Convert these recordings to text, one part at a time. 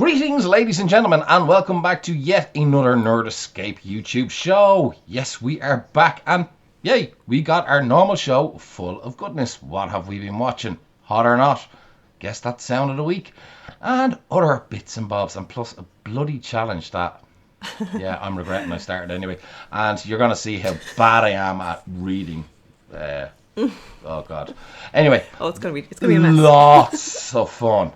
Greetings, ladies and gentlemen, and welcome back to yet another Nerd Escape YouTube show. Yes, we are back, and yay, we got our normal show full of goodness. What have we been watching? Hot or not? Guess that's sound of the week. And other bits and bobs, and plus a bloody challenge that, yeah, I'm regretting I started anyway. And you're going to see how bad I am at reading. Oh, God. Anyway. Oh, it's gonna be a mess. Lots of fun.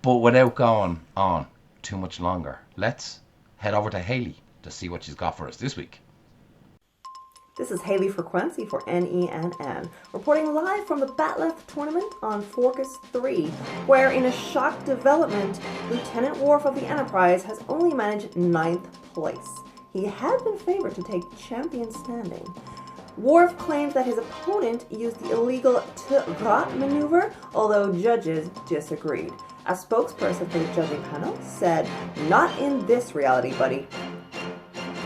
But without going on too much longer, let's head over to Hayley to see what she's got for us this week. This is Hayley Frequency for NENN, reporting live from the Batleth tournament on Forcus 3, where in a shock development, Lieutenant Worf of the Enterprise has only managed 9th place. He had been favored to take champion standing. Worf claimed that his opponent used the illegal T'Rat maneuver, although judges disagreed. A spokesperson for the judging panel said, "Not in this reality, buddy."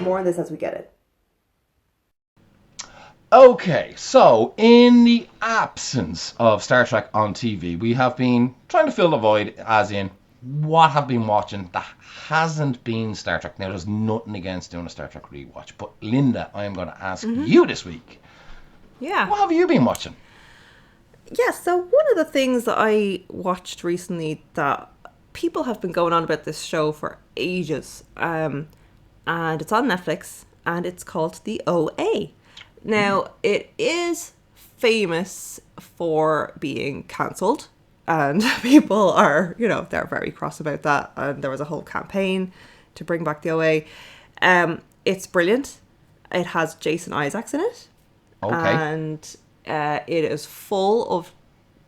More on this as we get it. Okay, so in the absence of Star Trek on TV, we have been trying to fill the void, as in what have been watching that hasn't been Star Trek. Now, there's nothing against doing a Star Trek rewatch, but Linda, I am going to ask you this week. Yeah. What have you been watching? Yeah, so one of the things that I watched recently that people have been going on about this show for ages, and it's on Netflix, and it's called The OA. Now, it is famous for being cancelled, and people are, they're very cross about that, and there was a whole campaign to bring back The OA. It's brilliant. It has Jason Isaacs in it. Okay. And it is full of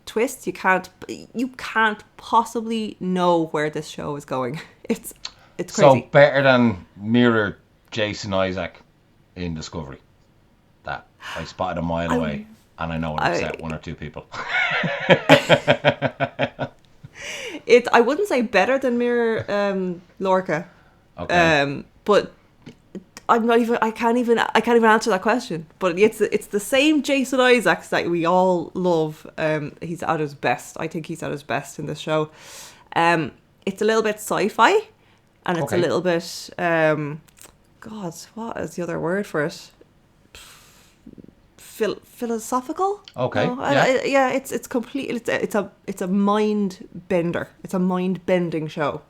twists. You can't possibly know where this show is going. It's crazy. So better than mirror Jason Isaac in Discovery. That I spotted a mile away, and I know it upset one or two people. I wouldn't say better than mirror Lorca. Okay. But I can't even answer that question. But it's the same Jason Isaacs that we all love. He's at his best. I think he's at his best in this show. It's a little bit sci-fi, and it's a little bit God, what is the other word for it? Philosophical. Okay. No? Yeah. It's completely. It's a mind bender. It's a mind bending show.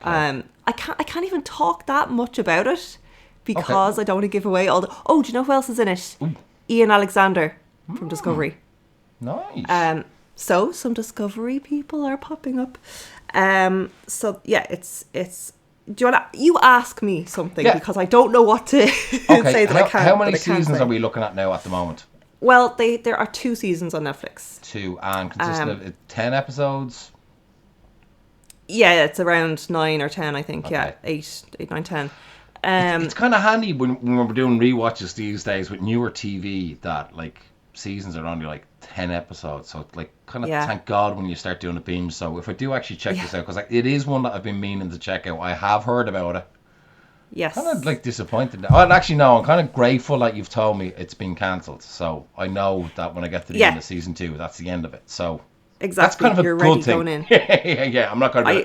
Okay. I can't even talk that much about it. Because I don't want to give away all the... Oh, do you know who else is in it? Ooh. Ian Alexander from Discovery. Nice. So some Discovery people are popping up. So yeah, it's. Do you ask me something because I don't know what to say that I can't. How many seasons are we looking at now at the moment? Well, there are 2 seasons on Netflix. 2 and consistent of 10 episodes. Yeah, it's around 9 or 10, I think. Okay. Yeah, 8, 9, 10. It's kind of handy when we're doing rewatches these days with newer TV that like seasons are only like 10 episodes, so like kind of thank God when you start doing a binge. So if I do actually check this out, because it is one that I've been meaning to check out, I have heard about it. Yes. Kind of like disappointed. Oh, actually no, I'm kind of grateful that you've told me it's been cancelled, so I know that when I get to the end of season 2, that's the end of it. So exactly, that's kind of a you're good ready thing. Going in. yeah, I'm not going to be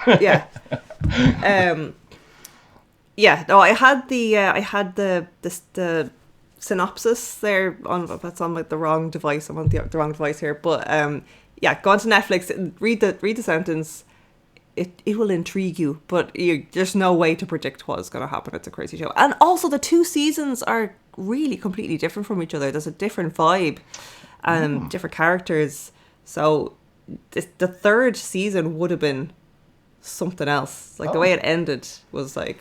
like, yeah. Yeah, no, I had the synopsis there that's on like the wrong device. I'm on the wrong device here, but go onto Netflix and read the sentence. It will intrigue you, but there's no way to predict what is going to happen. It's a crazy show, and also the 2 seasons are really completely different from each other. There's a different vibe, different characters. So the 3rd season would have been something else. Like the way it ended was like.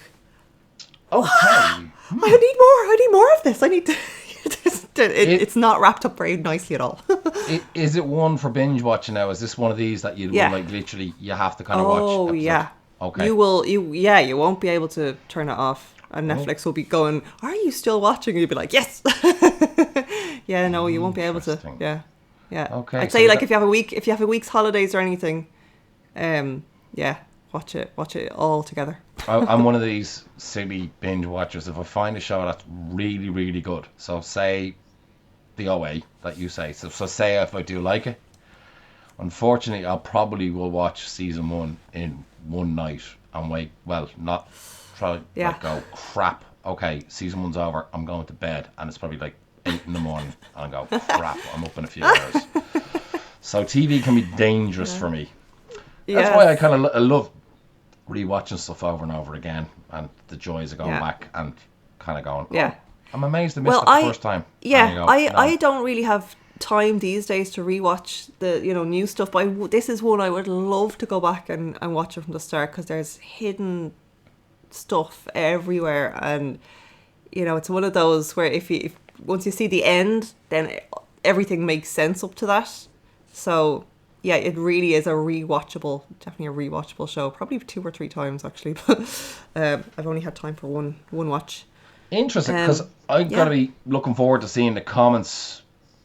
Okay. I need more of this. I need to. It's not wrapped up very nicely at all. Is it one for binge watching now? Is this one of these that you will like literally you have to kind of watch? Oh yeah. Okay. You won't be able to turn it off, and Netflix will be going, "Are you still watching?" And you'll be like, "Yes." Yeah, no, you won't be able to. Yeah. Okay. I'd say like if you have a week's holidays or anything, watch it all together. I'm one of these silly binge watchers. If I find a show that's really, really good, so say the OA that you say, so say if I do like it, Unfortunately, I'll probably will watch season 1 in one night and wait. Well, not try Yeah. like go crap. Okay, season 1's over. I'm going to bed, and it's probably like 8 in the morning, and I go crap. I'm up in a few hours. So TV can be dangerous for me. That's why I kind of love rewatching stuff over and over again, and the joys of going back and kind of going, Yeah. I'm amazed I missed it the first time. Yeah, And you go, I don't really have time these days to rewatch the new stuff, but this is one I would love to go back and watch it from the start, because there's hidden stuff everywhere, and it's one of those where if once you see the end, then everything makes sense up to that. So yeah, it really is definitely a rewatchable show. Probably 2 or 3 times actually, but I've only had time for one watch. Interesting, because I've got to be looking forward to seeing the comments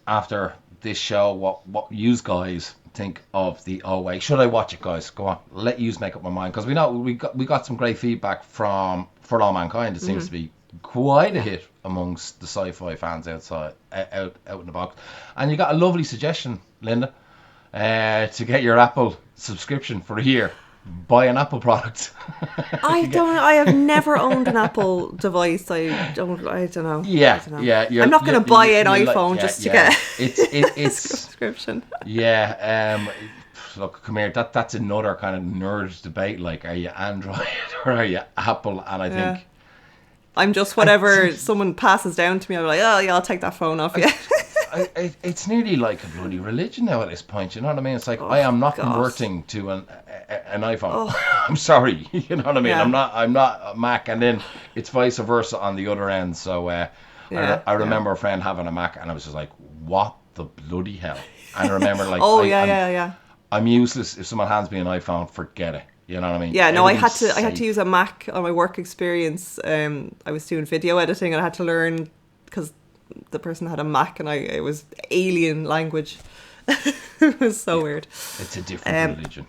after this show. What you guys think of the OA? Should I watch it, guys? Go on, let you make up my mind, because we know we got some great feedback from For All Mankind. It seems to be quite a hit amongst the sci-fi fans out in the box. And you got a lovely suggestion, Linda, to get your Apple subscription for a year. Buy an Apple product. I have never owned an Apple device. I don't know. Yeah. I'm not going to buy an iPhone just to get it's subscription. Yeah. Look, come here. That's another kind of nerd debate. Like, are you Android or are you Apple? And I think I'm just whatever someone passes down to me. I'm like, oh yeah, I'll take that phone off. Yeah. It's nearly like a bloody religion now at this point. You know what I mean? It's like I am not converting to an iPhone. I'm sorry. You know what I mean? Yeah. I'm not a Mac, and then it's vice versa on the other end. So I remember a friend having a Mac, and I was just like, what the bloody hell? And I remember like, I'm useless. If someone hands me an iPhone, forget it. You know what I mean? Yeah, no, I had to use a Mac on my work experience. I was doing video editing, and I had to learn, because the person had a Mac, and it was alien language. It was so weird. It's a different religion.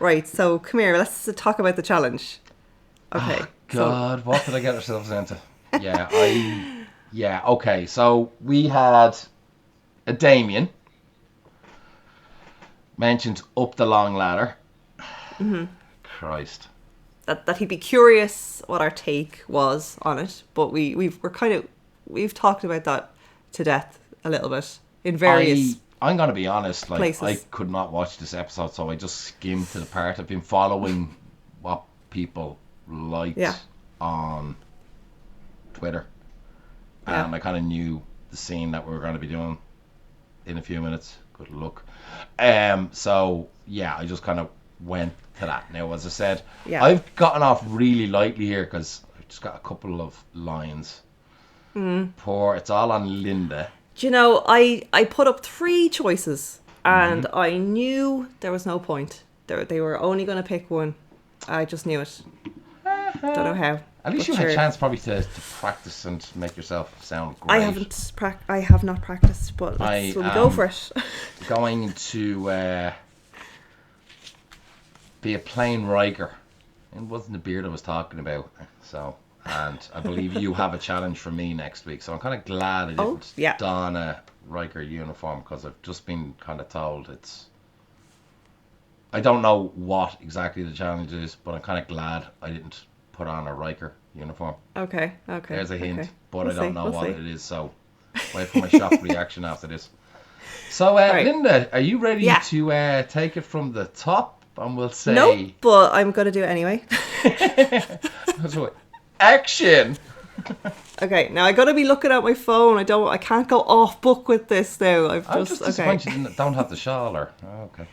Right, so come here, let's talk about the challenge. Okay. Oh, God, what did I get ourselves into? Okay, so we had a Damien mentioned up the long ladder. Christ. That he'd be curious what our take was on it, but we've talked about that to death a little bit in various I'm gonna be honest, like places. I could not watch this episode, so I just skimmed to the part. I've been following what people liked on Twitter, and I kind of knew the scene that we were going to be doing in a few minutes. Good luck. So yeah, I just kind of went to that. Now, as I said, I've gotten off really lightly here because I've just got a couple of lines. It's all on Linda. Do you know, I put up 3 choices, and I knew there was no point. They were only going to pick one. I just knew it. Don't know how. At least you had a chance probably to practice and make yourself sound great. I have not practiced, but we'll go for it. Going to be a plain Riker. It wasn't the beard I was talking about. So, and I believe you have a challenge for me next week. So I'm kind of glad I didn't don a Riker uniform, because I've just been kind of told I don't know what exactly the challenge is, but I'm kind of glad I didn't put on a Riker uniform. Okay. There's a hint, but I don't know what it is, so wait for my shock reaction after this. So, right. Linda, are you ready to take it from the top? And we'll say... Nope, but I'm going to do it anyway. Action! Okay, now I got to be looking at my phone. I can't go off book with this now. I'm just disappointed you don't have the shawl, or... Oh, okay.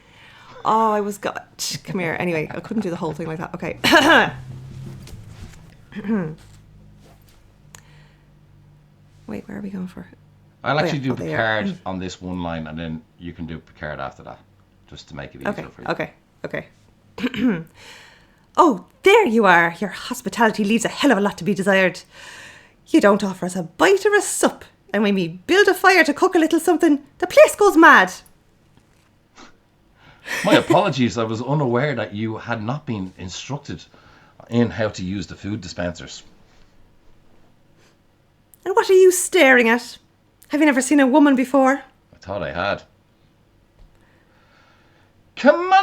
Oh, I was... Come here. Anyway, I couldn't do the whole thing like that. Okay. Wait, where are we going for? I'll actually do Picard on this one line, and then you can do Picard after that, just to make it easier for you. Okay. Oh, there you are. Your hospitality leaves a hell of a lot to be desired. You don't offer us a bite or a sup, and when we build a fire to cook a little something, the place goes mad. My apologies, I was unaware that you had not been instructed in how to use the food dispensers. And what are you staring at? Have you never seen a woman before? I thought I had.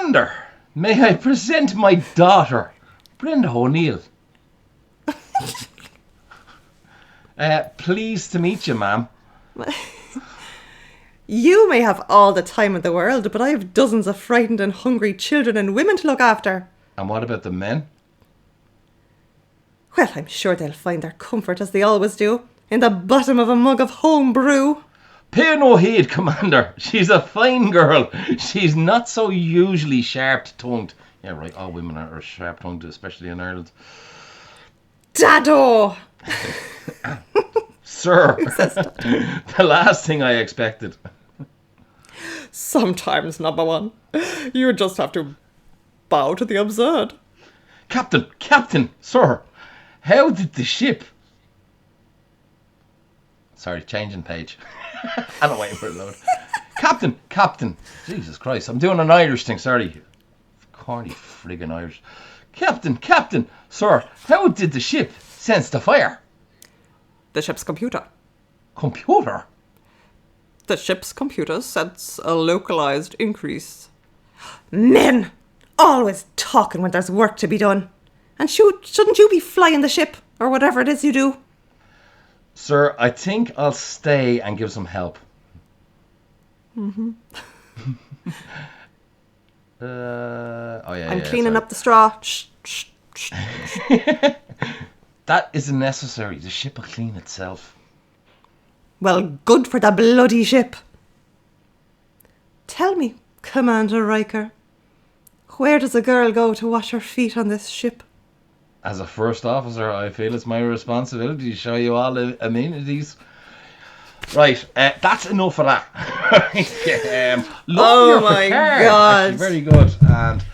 Commander, may I present my daughter, Brenda O'Neill. Pleased to meet you, ma'am. You may have all the time in the world, but I have dozens of frightened and hungry children and women to look after. And what about the men? Well, I'm sure they'll find their comfort, as they always do, in the bottom of a mug of home brew. Pay no heed, Commander. She's a fine girl. She's not so usually sharp-tongued. Yeah, right, all women are sharp-tongued, especially in Ireland. Dado! Sir, the last thing I expected. Sometimes, number one, you just have to bow to the absurd. Captain, sir, how did the ship... Sorry, changing page. I'm waiting for it to load. Captain, Jesus Christ, I'm doing an Irish thing, sorry. Corny friggin' Irish. Captain, sir, how did the ship sense the fire? The ship's computer. Computer? The ship's computer sets a localized increase. Men! Always talking when there's work to be done. And shouldn't you be flying the ship, or whatever it is you do? Sir, I think I'll stay and give some help. Mm-hmm. I'm yeah, cleaning sorry. up the straw. Shh. That isn't necessary. The ship will clean itself. Well, good for the bloody ship. Tell me, Commander Riker, where does a girl go to wash her feet on this ship? As a first officer, I feel it's my responsibility to show you all the amenities. Right, that's enough of that. Oh my God. Actually, very good. And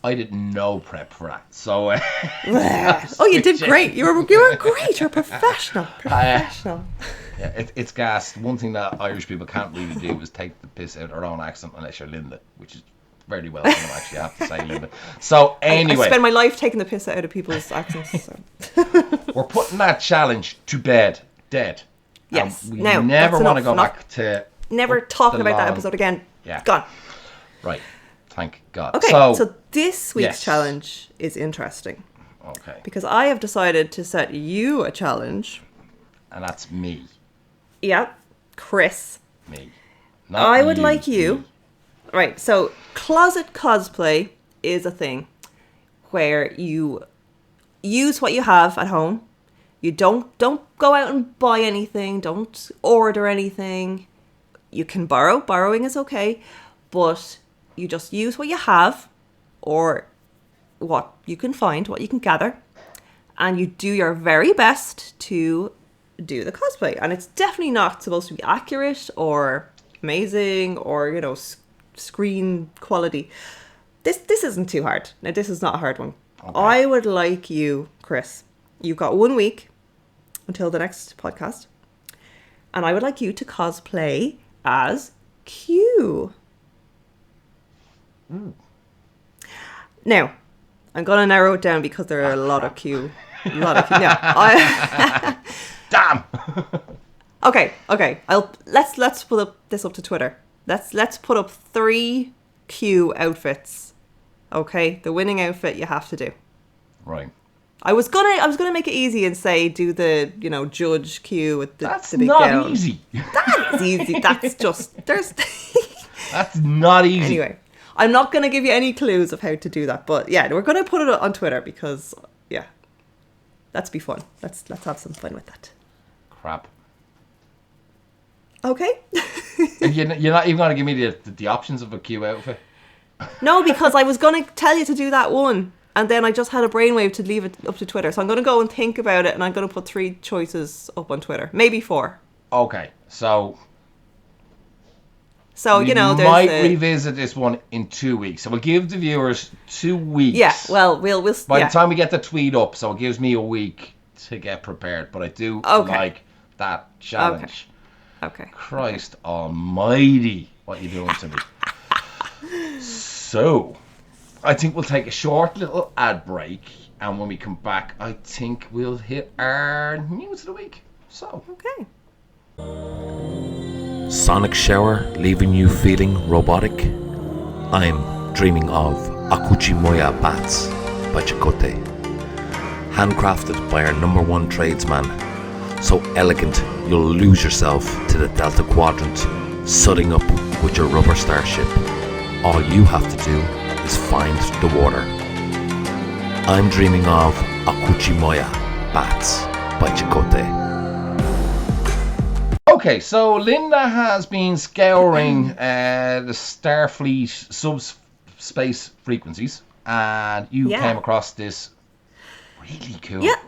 I did no prep for that. So, oh, you did great. You were great. You're professional. Yeah, it's gas. One thing that Irish people can't really do is take the piss out of their own accent unless you're Linda, which is very well done, actually, I have to say, Linda. So, anyway. I spend my life taking the piss out of people's accents. So. We're putting that challenge to bed. Dead. Yes. We now, never want to go back to... Never talking about that episode again. Yeah. Gone. Right. Thank God. Okay, so this week's challenge is interesting. Okay. Because I have decided to set you a challenge. And that's me. Yeah, Chris. Me. I would like you... Right, so closet cosplay is a thing where you use what you have at home. You don't go out and buy anything. Don't order anything. You can borrow. Borrowing is okay. But you just use what you have or what you can find, what you can gather. And you do your very best to do the cosplay. And it's definitely not supposed to be accurate or amazing or, screen quality. This isn't too hard. Now, this is not a hard one. Okay. I would like you, Chris. You've got 1 week until the next podcast. And I would like you to cosplay as Q. Now, I'm going to narrow it down because there are a lot of Q. Now, Damn! Okay. Let's put this up to Twitter. Let's put up 3 Q outfits. Okay, the winning outfit you have to do. Right. I was gonna make it easy and say do the judge Q with the big not gown. Easy. That is easy. That's just That's not easy. Anyway, I'm not gonna give you any clues of how to do that, but yeah, we're gonna put it on Twitter because let's be fun. Let's have some fun with that. Crap. Okay. You're not even going to give me the options of a Q outfit? No, because I was going to tell you to do that one. And then I just had a brainwave to leave it up to Twitter. So I'm going to go and think about it. And I'm going to put 3 choices up on Twitter. Maybe 4. Okay. So we might revisit this one in 2 weeks. So we'll give the viewers 2 weeks. Yeah, well, we'll by the time we get the tweet up. So it gives me a week to get prepared. But I do like that challenge. Okay. Christ almighty, what are you doing to me? So, I think we'll take a short little ad break, and when we come back, I think we'll hit our news of the week. So, okay. Sonic shower leaving you feeling robotic? I'm dreaming of Akuchimoya bats by Chakotay. Handcrafted by our #1 tradesman, so elegant you'll lose yourself to the Delta Quadrant, sudding up with your rubber starship. All you have to do is find the water. I'm dreaming of Akuchimoya bats by Chakotay. Okay, so Linda has been scouring the Starfleet subspace frequencies, and you came across this really cool. Yeah.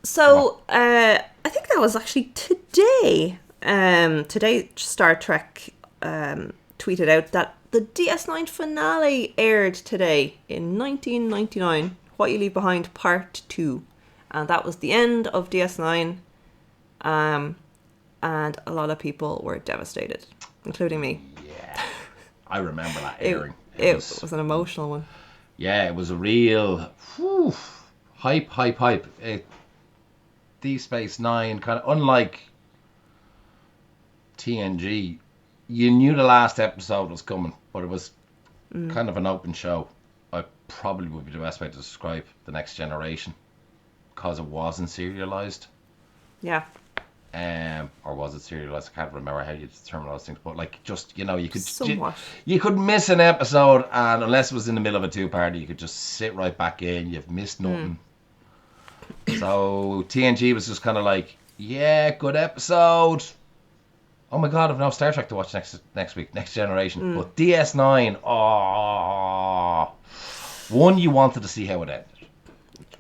So I think that was actually today. Today, Star Trek tweeted out that the DS9 finale aired today in 1999. What You Leave Behind, Part 2, and that was the end of DS9. And a lot of people were devastated, including me. Yeah, I remember that airing. It was an emotional one. Yeah, it was a real hype. Deep Space Nine, kind of unlike TNG, you knew the last episode was coming, but it was kind of an open show. I probably would be the best way to describe the Next Generation, because it wasn't serialized. Yeah. Or was it serialized? I can't remember how you determine those things, but like, just, you know, you could somewhat. You could miss an episode, and unless it was in the middle of a two-parter, you could just sit right back in. You've missed nothing. So TNG was just kind of like, yeah, good episode. Oh my god, I've no Star Trek to watch next week, Next Generation. But DS9, one, you wanted to see how it ended.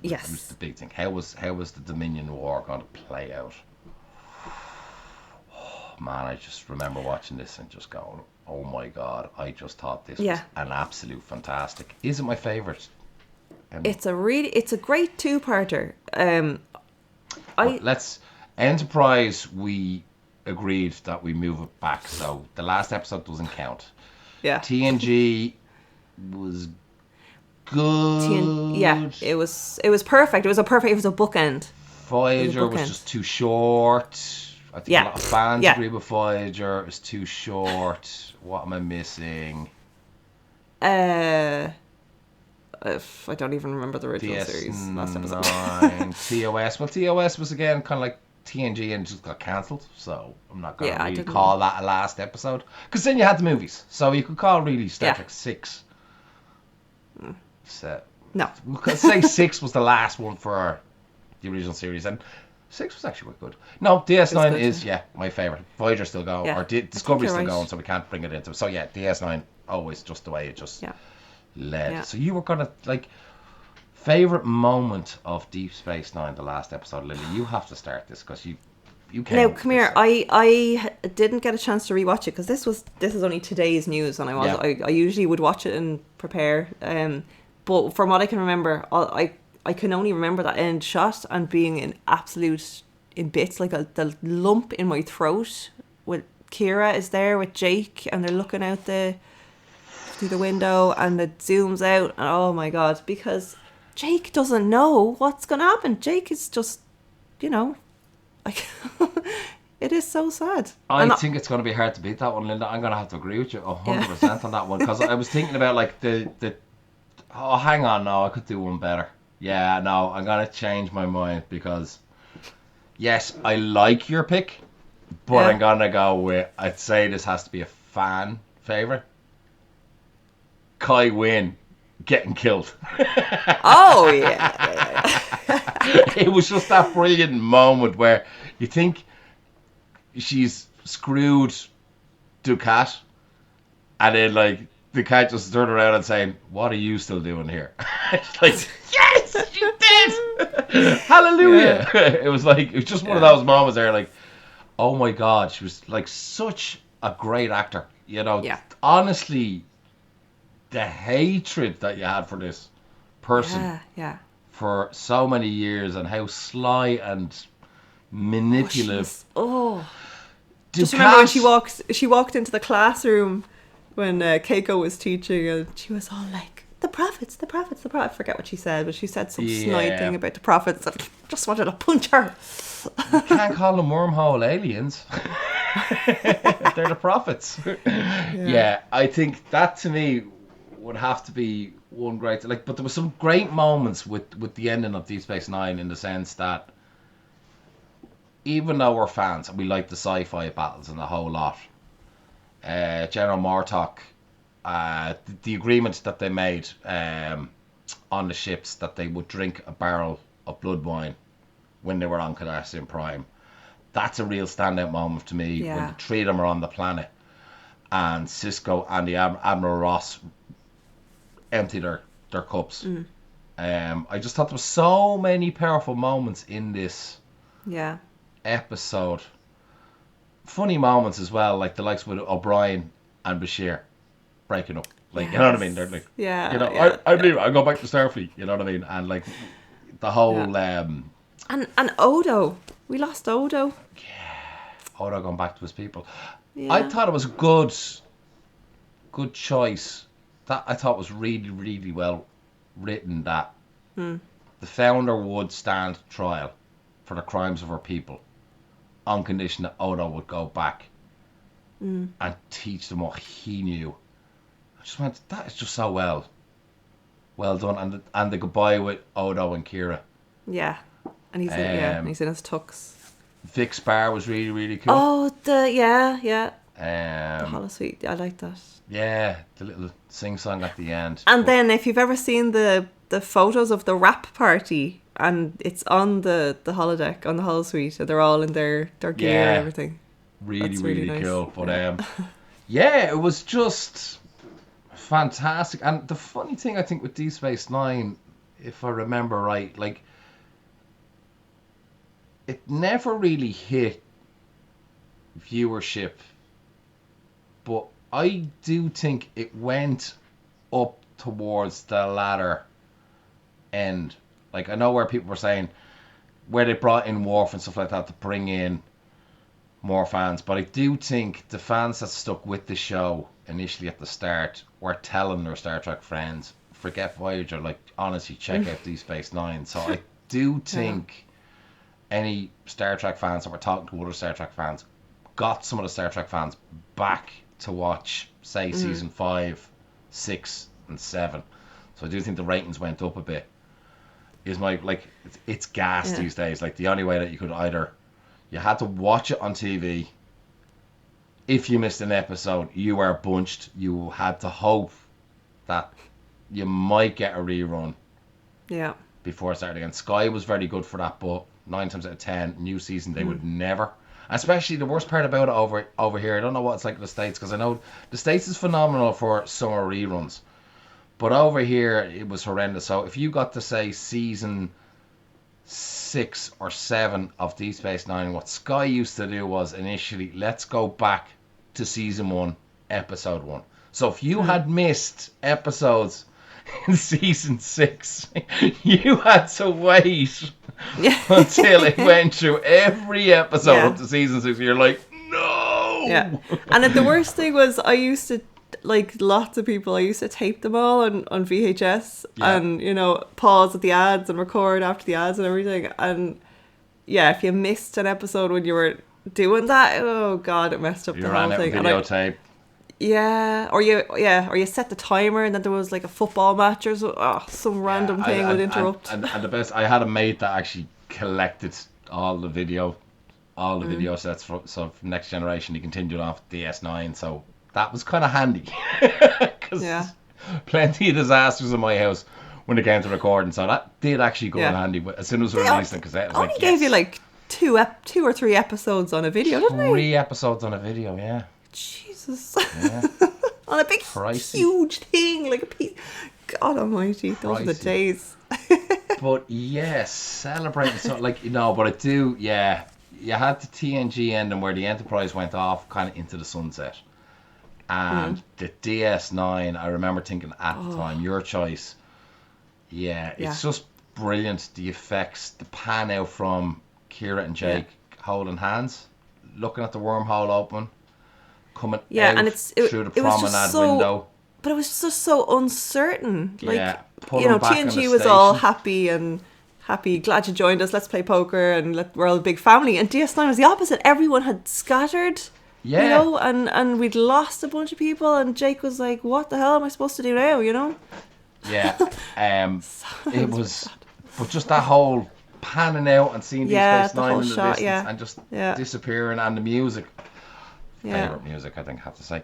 Yes. Was the big thing. How was the Dominion War going to play out? Oh, man, I just remember watching this and just going, oh my god, I just thought this was an absolute fantastic. Is it my favourite? It's a great two-parter. Let's Enterprise. We agreed that we move it back, so the last episode doesn't count. Yeah. TNG was good. It was perfect. It was a bookend. Voyager was just too short. I think a lot of fans agree with Voyager. It was too short. What am I missing? I don't even remember the original series last episode. TOS. Well, TOS was again kind of like TNG and just got cancelled, so I'm not going to really call that a last episode. Because then you had the movies, so you could call really Star Trek 6. So, no. We could say 6 was the last one for the original series, and 6 was actually quite good. No, DS9 is my favourite. Voyager's still going, or Discovery's still going, so we can't bring it into. So yeah, DS9 always just the way it just led. So you were gonna like favorite moment of Deep Space Nine, the last episode, Lily. You have to start this because you came. Now come here. I didn't get a chance to rewatch it because this is only today's news, and I usually would watch it and prepare. But from what I can remember, I can only remember that end shot and being in bits, like the lump in my throat. With Kira is there with Jake, and they're looking out through the window, and it zooms out, and oh my god, because Jake doesn't know what's going to happen. Jake is just, like, it is so sad. I think it's going to be hard to beat that one, Linda. I'm going to have to agree with you 100% on that one, because I was thinking about like hang on, no, I could do one better. Yeah, no, I'm going to change my mind, because yes, I like your pick, but I'm going to go with, I'd say this has to be a fan favourite. Kai Wynn getting killed. Oh, yeah. It was just that brilliant moment where you think she's screwed Ducat, and then like Ducat just turned around and saying, "What are you still doing here?" It's like, yes, you did. Hallelujah. It was just one of those moments there, like, oh my god, she was like such a great actor. Honestly, the hatred that you had for this person for so many years, and how sly and manipulative. Just remember when she walked into the classroom when Keiko was teaching, and she was all like, the prophets. I forget what she said, but she said some snide thing about the prophets. I just wanted to punch her. You can't call them wormhole aliens. They're the prophets. Yeah, I think that to me would have to be one great, like, but there were some great moments with the ending of Deep Space Nine, in the sense that even though we're fans and we like the sci-fi battles and the whole lot, General Martok, the agreement that they made on the ships, that they would drink a barrel of blood wine when they were on Cardassian Prime, that's a real standout moment to me, when the three of them are on the planet and Sisko and the Admiral Ross empty their cups. I just thought there were so many powerful moments in this episode. Funny moments as well, like the likes with O'Brien and Bashir breaking up. Like, you know what I mean? They're like, I believe it. I go back to Starfleet. You know what I mean? And like the whole and Odo. We lost Odo. Odo going back to his people. I thought it was a good choice. That I thought was really, really well written, that the Founder would stand trial for the crimes of her people on condition that Odo would go back and teach them what he knew. I just went, that is just so well done. And the goodbye with Odo and Kira. Yeah. And he's in his tux. Vic's bar was really, really cool. Oh, the holosuite. I like that. Yeah, the little sing-song at the end. And then if you've ever seen the photos of the wrap party, and it's on the holodeck, on the holosuite, and they're all in their gear and everything. Really nice. Cool. But it was just fantastic. And the funny thing, I think, with Deep Space Nine, if I remember right, like, it never really hit viewership, but I do think it went up towards the latter end. Like, I know where people were saying where they brought in Worf and stuff like that to bring in more fans, but I do think the fans that stuck with the show initially at the start were telling their Star Trek friends, forget Voyager, like, honestly, check out Deep Space Nine. So I do think any Star Trek fans that were talking to other Star Trek fans got some of the Star Trek fans back to watch, say, season 5, 6, and 7. So I do think the ratings went up a bit. It's gas these days. Like, the only way that you could you had to watch it on TV. If you missed an episode, you were bunched. You had to hope that you might get a rerun. Yeah. Before it started again. Sky was very good for that, but 9 times out of 10, new season, they would never. Especially the worst part about it over here, I don't know what it's like in the States, because I know the States is phenomenal for summer reruns. But over here, it was horrendous. So if you got to, say, season 6 or 7 of Deep Space Nine, what Sky used to do was initially, let's go back to season 1, episode 1. So if you had missed episodes in season 6, you had to wait until it went through every episode up to season 6. You're like, no! Yeah. And the worst thing was, I used to, like lots of people, I used to tape them all on VHS and, pause at the ads and record after the ads and everything. And if you missed an episode when you were doing that, oh God, it messed up the whole thing. Videotape. Or you set the timer and then there was like a football match or some random thing would interrupt. And the best, I had a mate that actually collected all the video sets so from Next Generation he continued off DS9, so that was kind of handy. Because plenty of disasters in my house when it came to recording, so that did actually go in handy. But as soon as we released it, cassette, I was gave you like two or three episodes on a video, didn't they? 3 episodes on a video, yeah. Jesus. Yeah. On a big, huge thing, like a piece. God almighty, those are the days. But yes, celebrating so but I do, you had the TNG ending where the Enterprise went off kind of into the sunset. And the DS9, I remember thinking at the time, your choice. It's just brilliant. The effects, the pan out from Kira and Jake holding hands, looking at the wormhole open, coming out and through the promenade window. But it was just so uncertain. TNG was all happy, glad you joined us, let's play poker, and we're all a big family. And DS9 was the opposite. Everyone had scattered. Yeah. You know, and we'd lost a bunch of people, and Jake was like, "What the hell am I supposed to do now?" You know. Yeah. It was, but just that whole panning out and seeing Deep Space the Nine whole in the shot, distance and just disappearing, and the music. Favorite music, I think I have to say.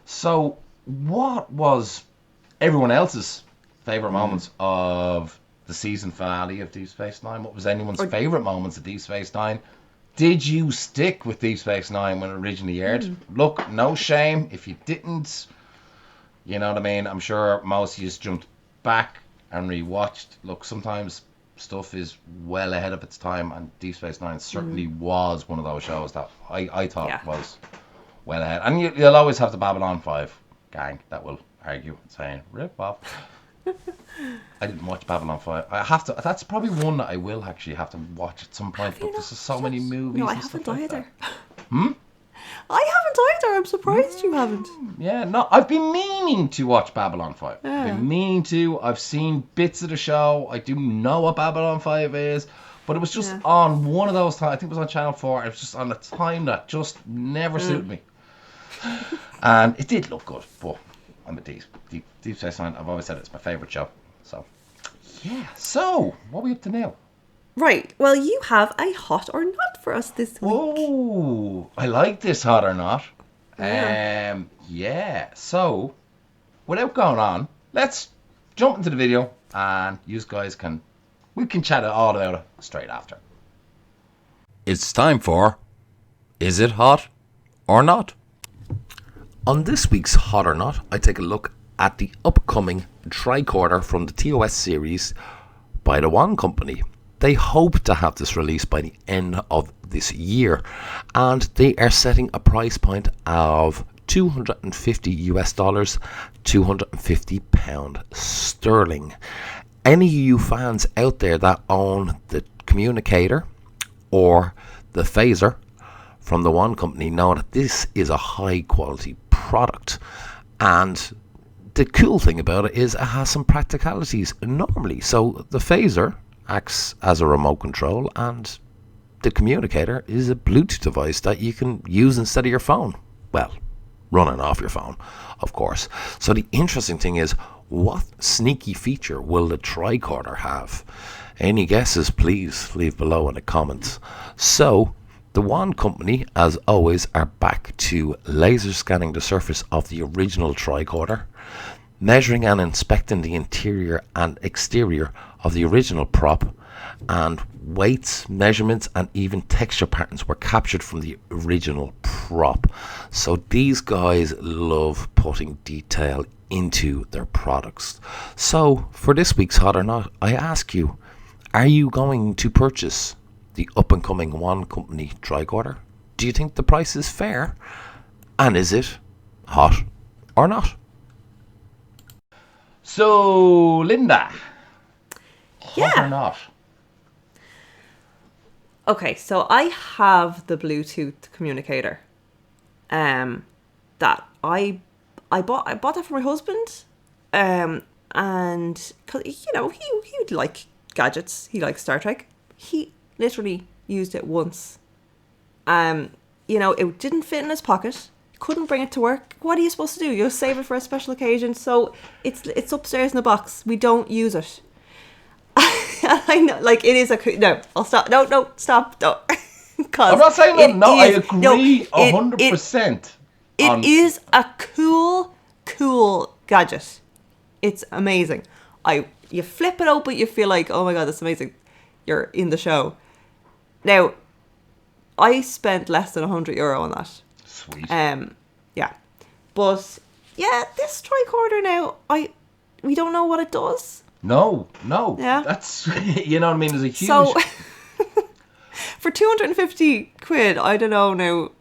So, what was everyone else's favorite moments of the season finale of Deep Space Nine? What was anyone's favorite moments of Deep Space Nine? Did you stick with Deep Space Nine when it originally aired? Look, no shame if you didn't. You know what I mean? I'm sure most of you just jumped back and rewatched. Look, sometimes stuff is well ahead of its time, and Deep Space Nine certainly was one of those shows that I thought was well ahead. And you'll always have the Babylon 5 gang that will argue saying, rip off. I didn't watch Babylon 5. I have to. That's probably one that I will actually have to watch at some point. But there's so many movies. No, I and haven't stuff like either. That. I haven't either. I'm surprised you haven't. Yeah, no, I've been meaning to watch Babylon 5. I've been meaning to. I've seen bits of the show. I do know what Babylon 5 is. But it was just on one of those times. I think it was on Channel 4. It was just on a time that just never suited me. And it did look good. But I'm a Deep Space Nine. I've always said it's my favourite show. So, yeah. So, what are we up to now? Right. Well, you have a hot or not for us this week. Oh, I like this hot or not. Yeah. So, without going on, let's jump into the video, and you guys can chat it all about it straight after. It's time for Is It Hot or Not? On this week's Hot or Not, I take a look at the upcoming Tricorder from the TOS series by the One Company. They hope to have this released by the end of this year, and they are setting a price point of $250 £250 sterling. Any of you fans out there that own the Communicator or the Phaser from the One Company know that this is a high quality product, and the cool thing about it is it has some practicalities normally. So the Phaser acts as a remote control, and the Communicator is a Bluetooth device that you can use instead of your phone. Well, running off your phone, of course. So the interesting thing is, what sneaky feature will the Tricorder have? Any guesses, please leave below in the comments. So, the One Company, as always, are back to laser scanning the surface of the original Tricorder, measuring and inspecting the interior and exterior of the original prop, and weights, measurements, and even texture patterns were captured from the original prop. So these guys love putting detail into their products. So for this week's Hot or Not, I ask you, are you going to purchase the up and coming One Company Tricorder? Do you think the price is fair? And is it hot or not? So, Linda, hot or not? Okay, so I have the Bluetooth Communicator. That I bought that for my husband. And cause he would like gadgets. He likes Star Trek. He literally used it once. It didn't fit in his pocket. Couldn't bring it to work. What are you supposed to do? You save it for a special occasion. So it's upstairs in the box. We don't use it. I know, like, it is no. I'll stop. No, stop. No. I'm not saying that. No, I agree 100%. It is a cool gadget. It's amazing. You flip it open, you feel like, oh my god, that's amazing. You're in the show. Now, I spent less than €100 on that. Sweet. Yeah, but yeah, this Tricorder now, we don't know what it does. No. Yeah. That's, you know what I mean? There's a huge... So, for 250 quid, I don't know now.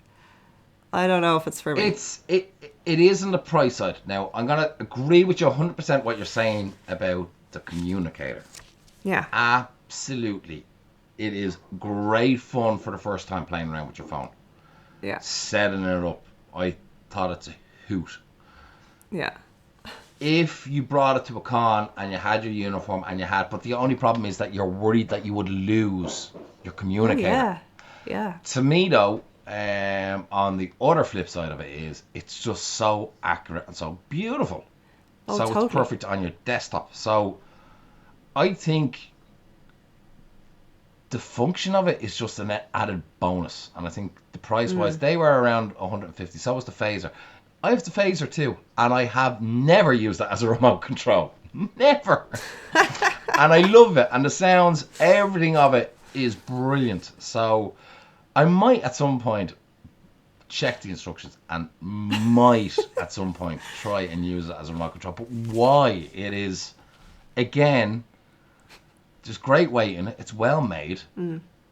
I don't know if it's for me. It is on the price side. Now, I'm going to agree with you 100% what you're saying about the Communicator. Yeah. Absolutely. It is great fun for the first time playing around with your phone. Yeah. Setting it up. I thought it's a hoot. Yeah. If you brought it to a con and you had your uniform but the only problem is that you're worried that you would lose your Communicator. Oh, yeah. To me though, I On the other flip side of it is it's just so accurate and so beautiful. Oh, So totally. it's perfect on your desktop. So I think the function of it is just an added bonus. And I think the price wise, they were around 150. So was the phaser. I have the phaser too, and I have never used that as a remote control. Never. And I love it. And the sounds, everything of it is brilliant. So I might at some point check the instructions and might at some point try and use it as a remote control. But why? It is, again, there's great weight in it. It's well made.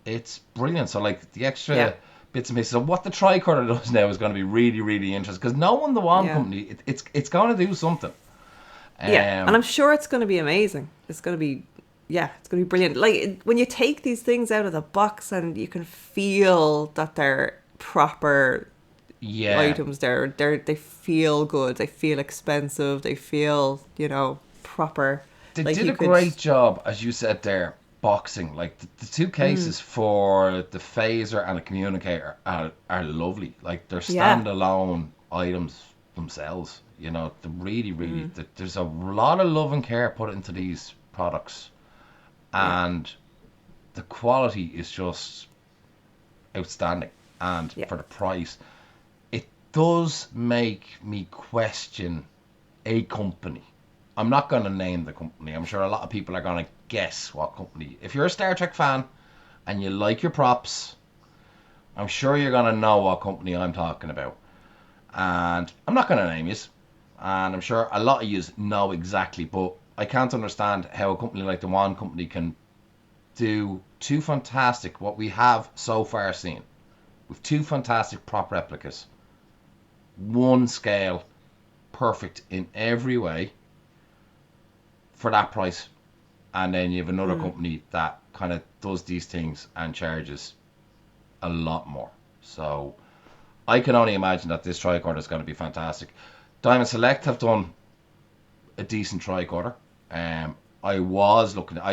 It's brilliant. So like the extra bits and pieces. So what the tricorder does now is going to be really, really interesting because knowing the one company, it's going to do something. And I'm sure it's going to be amazing. It's going to be, it's going to be brilliant. Like when you take these things out of the box and you can feel that they're proper items. They feel good. They feel expensive. They feel, proper. They like did a great job, as you said there, boxing. Like the two cases for the phaser and the communicator are lovely. Like they're standalone items themselves. They're really, really. There's a lot of love and care put into these products, and the quality is just outstanding. And for the price, it does make me question a company. I'm not going to name the company. I'm sure a lot of people are going to guess what company. If you're a Star Trek fan and you like your props, I'm sure you're going to know what company I'm talking about. And I'm not going to name you. And I'm sure a lot of you know exactly. But I can't understand how a company like the One Company can do two fantastic, what we have so far seen, with two fantastic prop replicas. One scale, perfect in every way. For that price, and then you have another company that kind of does these things and charges a lot more. So I can only imagine that this tricorder is going to be fantastic. Diamond Select have done a decent tricorder. I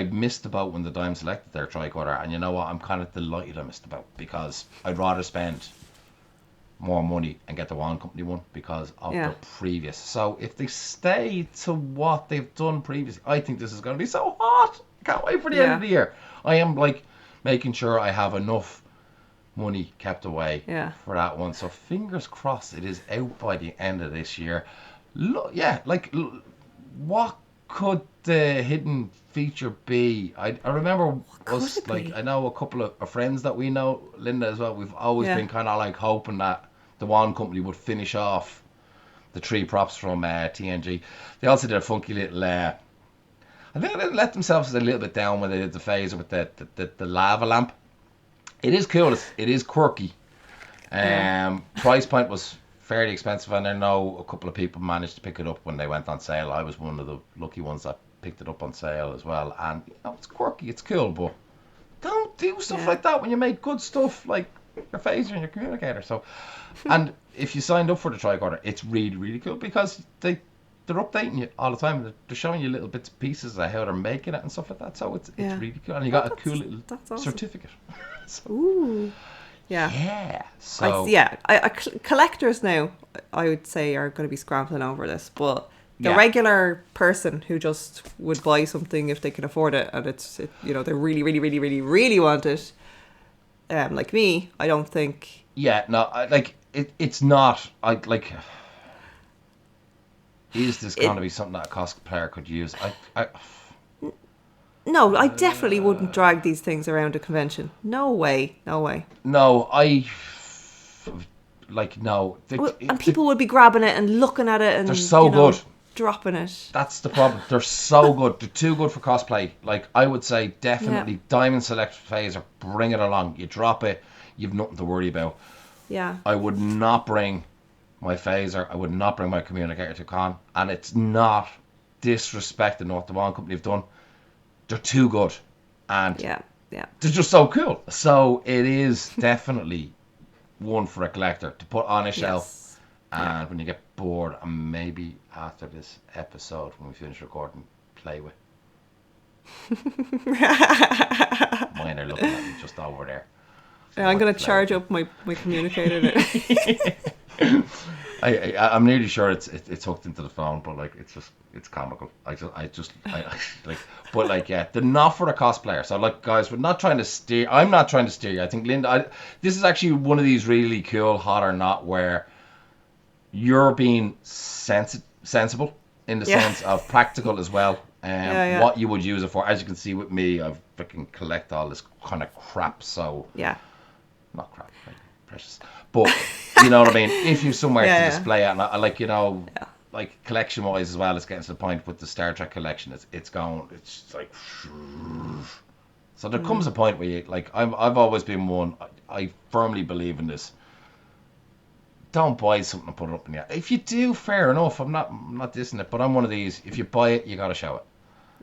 missed the boat when the Diamond selected their tricorder, and you know what? I'm kind of delighted I missed the boat because I'd rather spend more money and get the One Company one because of the previous. So if they stay to what they've done previously, I think this is going to be so hot. I can't wait for the end of the year. I am like making sure I have enough money kept away for that one. So fingers crossed it is out by the end of this year. What could the hidden feature be? I remember us, like, I know a couple of friends that we know, Linda as well, we've always been kind of like hoping that the One Company would finish off the three props from TNG. They also did a funky little I think they let themselves a little bit down when they did the phaser with the lava lamp. It is cool. It is quirky. Price point was fairly expensive, and I know a couple of people managed to pick it up when they went on sale. I was one of the lucky ones that picked it up on sale as well. And it's quirky, it's cool, but don't do stuff like that when you make good stuff like your phaser and your communicator. So, and if you signed up for the tricorder, it's really, really cool because they're updating you all the time. They're showing you little bits and pieces of how they're making it and stuff like that. So it's really cool, and you got a cool little certificate. So, ooh. So collectors now, I would say, are going to be scrambling over this, but the regular person who just would buy something if they can afford it, and they really, really, really, really, really want it, like me, I don't think. It's not. Is this going to be something that a cosplayer could use? No, I definitely wouldn't drag these things around a convention. No way. No, no. And people would be grabbing it and looking at it and they're so good. Dropping it. That's the problem. They're so good. They're too good for cosplay. Like, I would say definitely Diamond Select Phaser, bring it along. You drop it, you've nothing to worry about. Yeah. I would not bring my phaser. I would not bring my communicator to con. And it's not disrespecting what the One Company have done. They're too good, and they're just so cool. So it is definitely one for a collector to put on a shelf, and when you get bored, and maybe after this episode, when we finish recording, play with. Mine are looking at me just over there. Yeah, I'm going to charge up my communicator now. I'm nearly sure it's hooked into the phone, but like it's comical. But like yeah, they're not for the cosplayer. So like guys, we're not trying to steer. I'm not trying to steer you. I think Linda, this is actually one of these really cool hot or not where you're being sensible in the sense of practical as well. What you would use it for. As you can see with me, I freaking collect all this kind of crap. So not crap, like precious. But you know what I mean. If you're somewhere to display it, and I like like collection wise as well, it's getting to the point with the Star Trek collection. It's going. It's just like. So there comes a point where you like. I've always been one. I firmly believe in this. Don't buy something and put it up in the air. If you do, fair enough. I'm not dissing it, but I'm one of these. If you buy it, you got to show it.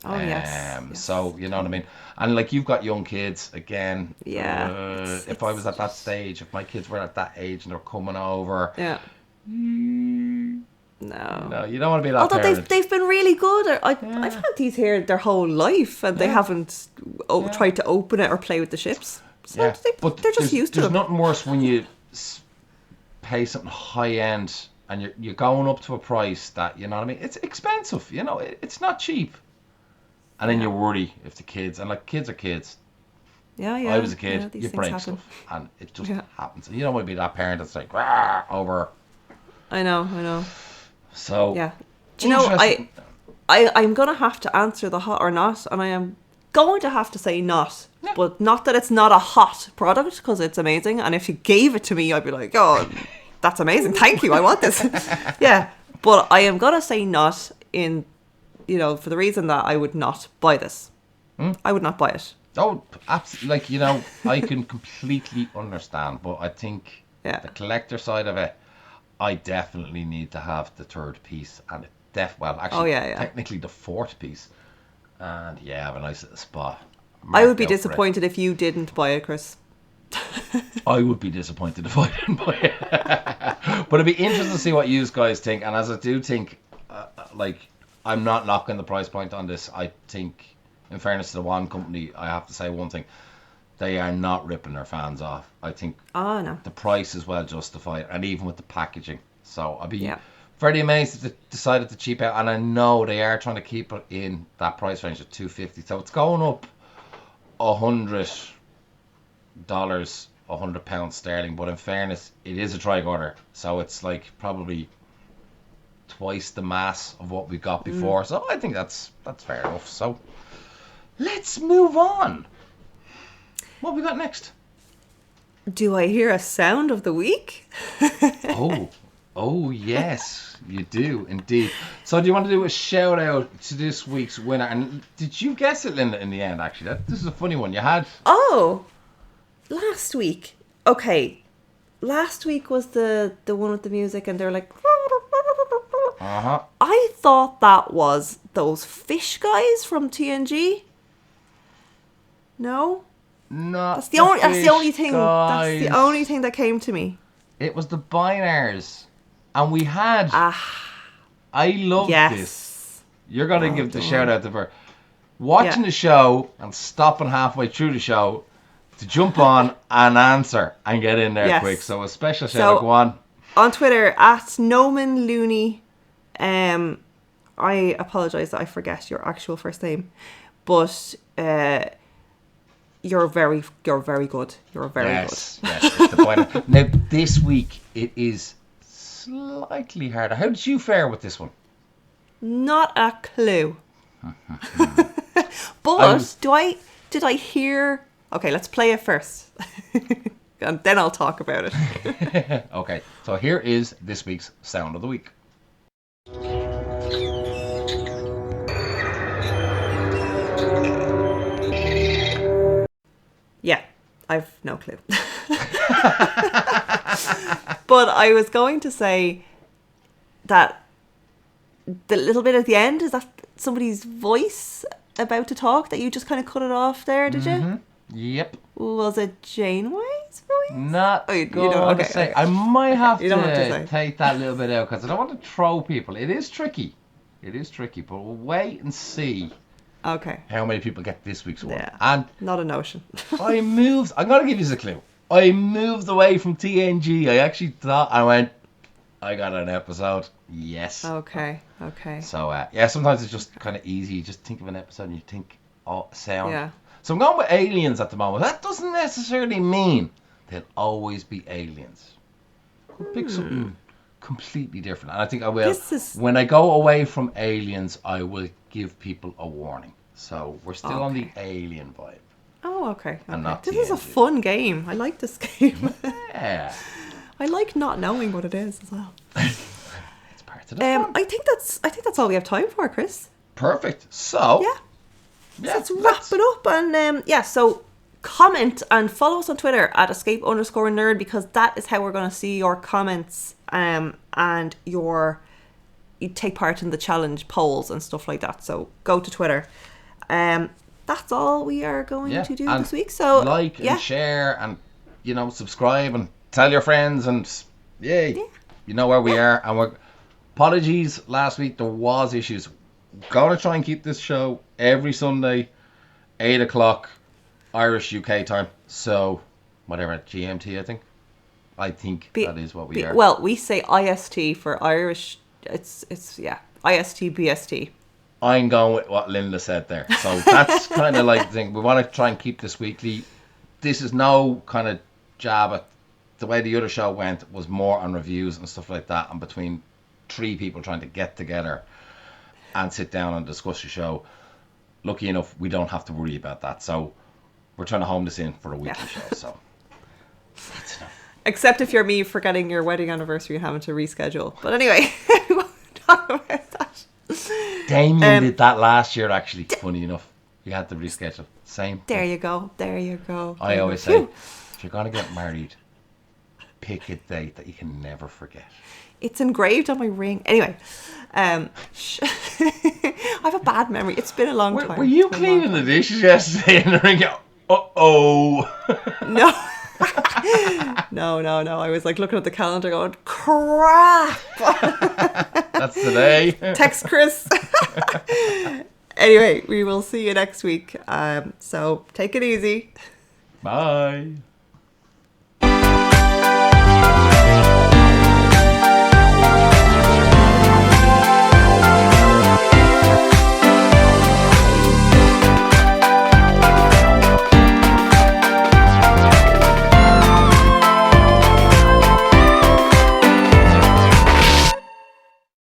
Oh yes. So you know what I mean. And like you've got young kids again. Yeah. If I was at that stage, if my kids were at that age and they're coming over. Yeah. No, you don't want to be that. Although parent. they've been really good. I've had these here their whole life, and they haven't tried to open it or play with the ships. So they're just used to There's them. nothing worse when you pay something high end and you're going up to a price that, you know what I mean, it's expensive, you know, it's not cheap, and then you worry if the kids, and like kids are kids. I was a kid, you break stuff and it just happens, and you don't want to be that parent that's like over. I know. So do you know, I'm gonna have to answer the hot or not, and I am going to have to say not. But not that it's not a hot product, because it's amazing, and if you gave it to me, I'd be like, oh, that's amazing, thank you, I want this. But I am gonna say not, in, you know, for the reason that I would not buy this. I would not buy it. Oh, absolutely. Like, you know, I can completely understand, but I think the collector side of it, I definitely need to have the third piece, and technically the fourth piece, and I have a nice little spot. I would be disappointed if you didn't buy it, Chris. I would be disappointed if I didn't buy it. But it'd be interesting to see what you guys think, and as I do think, like, I'm not knocking the price point on this. I think, in fairness to the one company, I have to say one thing. They are not ripping their fans off. I think the price is well justified, and even with the packaging. So I'd be very amazed if they decided to cheap out, and I know they are trying to keep it in that price range of $250. So it's going up $100, £100 sterling. But in fairness, it is a tricorder, so it's like probably twice the mass of what we got before. So I think that's fair enough. So let's move on. What we got next? Do I hear a sound of the week? Oh yes, you do indeed. So do you want to do a shout out to this week's winner? And did you guess it, Linda, in the end? Actually, this is a funny one. You had last week. Okay, last week was the one with the music, and they're like. I thought that was those fish guys from TNG. No. That's the only thing. Guys. That's the only thing that came to me. It was the Binars, and we had. I love this. You're gonna give the shout out to her. Watching the show and stopping halfway through the show to jump on and answer and get in there quick. So a special shout out. Go on Twitter at Noman Looney. I apologize that I forget your actual first name, but you're very good. You're very good. Yes, it's the point. Now this week it is slightly harder. How did you fare with this one? Not a clue. But did I hear? Okay, let's play it first, and then I'll talk about it. Okay, so here is this week's sound of the week. Yeah, I've no clue. But I was going to say that the little bit at the end, is that somebody's voice about to talk that you just kind of cut it off there, did you? Yep. Was it Janeway's voice? Not going to say. I might have to take that little bit out because I don't want to throw people. It is tricky, but we'll wait and see. Okay. How many people get this week's one? Yeah. And not a notion. I'm going to give you a clue. I moved away from TNG. I actually thought, I went, I got an episode. Yes. Okay. So, yeah, sometimes it's just kind of easy. You just think of an episode and you think, oh, sound. Yeah. So I'm going with aliens at the moment. That doesn't necessarily mean they'll always be aliens. Could pick something completely different. And I think I will. When I go away from aliens, I will give people a warning. So we're still on the alien vibe. Oh, okay. And not This is a TNG. fun game. I like this game. Yeah. I like not knowing what it is as well. It's part of the fun. I think that's all we have time for, Chris. Perfect. So, Yeah. yeah, Let's wrap it up. And so comment and follow us on Twitter at escape_nerd, because that is how we're going to see your comments and you take part in the challenge polls and stuff like that. So go to Twitter. That's all we are going to do and this week. So like and share and subscribe and tell your friends and you know where we are. And apologies, last week there was issues. Gonna try and keep this show every Sunday 8 o'clock Irish UK time, so whatever, GMT I think that is what we are. Well, we say IST for Irish. It's IST BST. I'm going with what Linda said there. So that's kind of like the thing. We want to try and keep this weekly. This is no kind of jab at the way the other show went. Was more on reviews and stuff like that, and between three people trying to get together and sit down and discuss the show. Lucky enough, we don't have to worry about that. So we're trying to home this in for a weekly show. So that's enough. Except if you're me forgetting your wedding anniversary and having to reschedule. But anyway, we won't talk about that. Damien did that last year, actually. Funny enough, we had to reschedule. Same. There you go. I always say, if you're gonna get married, pick a date that you can never forget. It's engraved on my ring. Anyway, I have a bad memory. It's been a long time. Were you cleaning the dishes yesterday and the ring? No. No. I was like looking at the calendar going, crap. That's today. Text Chris. Anyway, we will see you next week. So take it easy. Bye.